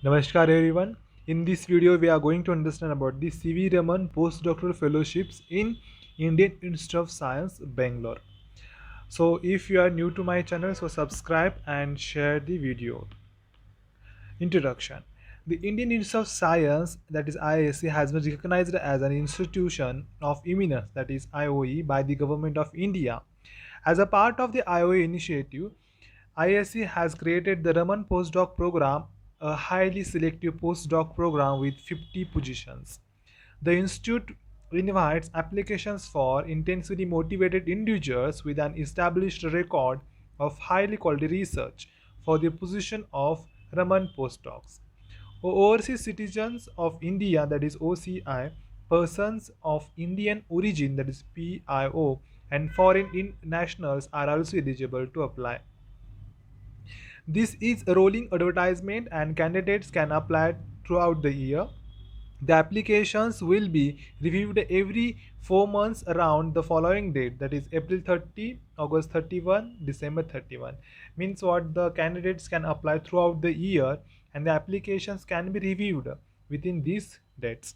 Namaskar everyone. In this video, we are going to understand about the C.V. Raman postdoctoral fellowships in Indian Institute of Science, Bangalore. So, if you are new to my channel, so subscribe and share the video. Introduction. The Indian Institute of Science, that is IISc, has been recognized as an institution of eminence, that is IOE, by the Government of India. As a part of the IOE initiative, IISc has created the Raman Postdoc Program, a highly selective postdoc program with 50 positions. The institute invites applications for intensely motivated individuals with an established record of highly quality research for the position of Raman postdocs. Overseas citizens of India, that is OCI, persons of Indian origin, that is PIO, and foreign nationals are also eligible to apply. This is a rolling advertisement and candidates can apply throughout the year. The applications will be reviewed every 4 months around the following date, that is April 30, August 31, December 31. Means what, the candidates can apply throughout the year and the applications can be reviewed within these dates.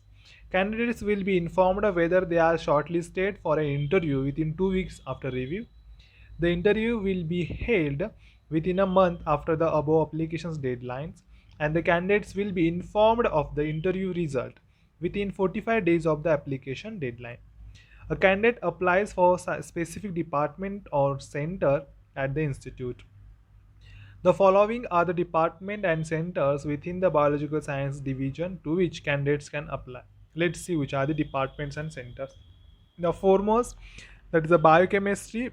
Candidates will be informed whether they are shortlisted for an interview within 2 weeks after review. The interview will be held within a month after the above applications deadlines, and the candidates will be informed of the interview result within 45 days of the application deadline. A candidate applies for a specific department or center at the institute. The following are the department and centers within the biological science division to which candidates can apply. Let's see which are the departments and centers. The foremost, that is the biochemistry,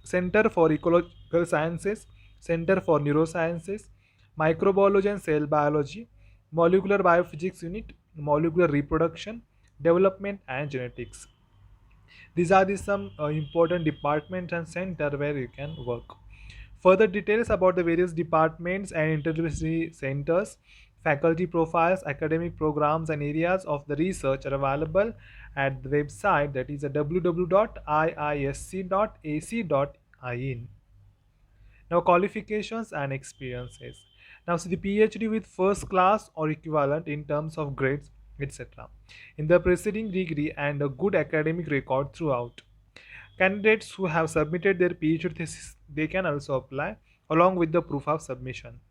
Center for Ecological Sciences, Center for Neurosciences, Microbiology and Cell Biology, Molecular Biophysics Unit, Molecular Reproduction, Development and Genetics. These are the some important departments and center where you can work. Further details about the various departments and interdisciplinary centers, faculty profiles, academic programs and areas of the research are available at the website, that is www.iisc.ac.in. Now, qualifications and experiences. Now, see the PhD with first class or equivalent in terms of grades, etc. in the preceding degree and a good academic record throughout. Candidates who have submitted their PhD thesis, they can also apply along with the proof of submission.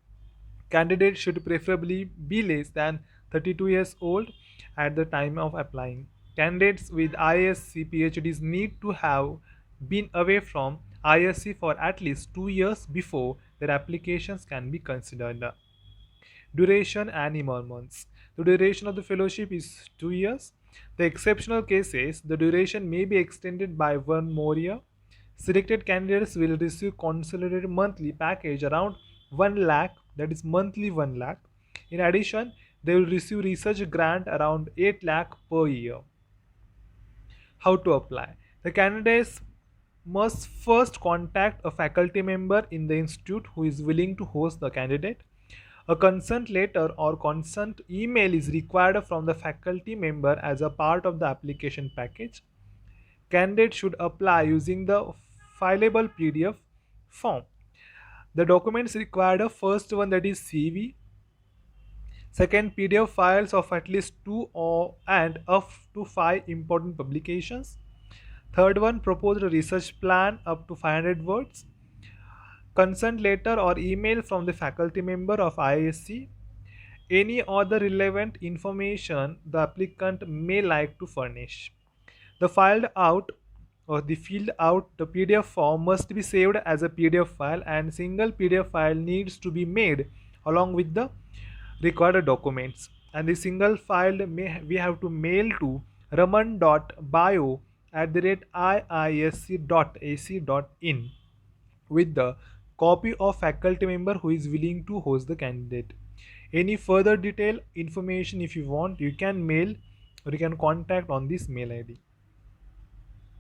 Candidates should preferably be less than 32 years old at the time of applying. Candidates with ISc PhDs need to have been away from ISc for at least 2 years before their applications can be considered. Duration and emoluments. The duration of the fellowship is 2 years. The exceptional cases, the duration may be extended by 1 more year. Selected candidates will receive consolidated monthly package around 1 lakh, that is monthly 1 lakh. In addition, they will receive research grant around 8 lakh per year. How to apply? The candidates must first contact a faculty member in the institute who is willing to host the candidate. A consent letter or consent email is required from the faculty member as a part of the application package. Candidate should apply using the fileable PDF form. The documents required are first one, that is CV, second PDF files of at least 2 or and up to 5 important publications, third one proposed research plan up to 500 words, consent letter or email from the faculty member of ISc, any other relevant information the applicant may like to furnish. The filled out the PDF form must be saved as a PDF file, and single PDF file needs to be made along with the required documents, and the single file we have to mail to raman.bio@iisc.ac.in with the copy of faculty member who is willing to host the candidate. Any further detail information if you want, you can mail or you can contact on this mail ID.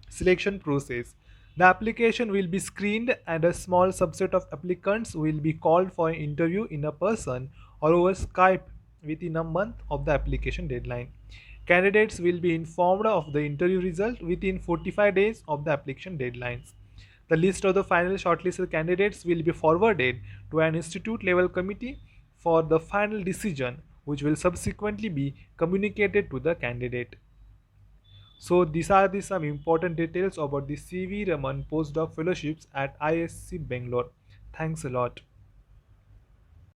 Selection process. The application will be screened and a small subset of applicants will be called for an interview in a person or over Skype within a month of the application deadline. Candidates will be informed of the interview result within 45 days of the application deadlines. The list of the final shortlisted candidates will be forwarded to an institute level committee for the final decision which will subsequently be communicated to the candidate. So these are the some important details about the CV Raman postdoc fellowships at ISC Bangalore. Thanks a lot.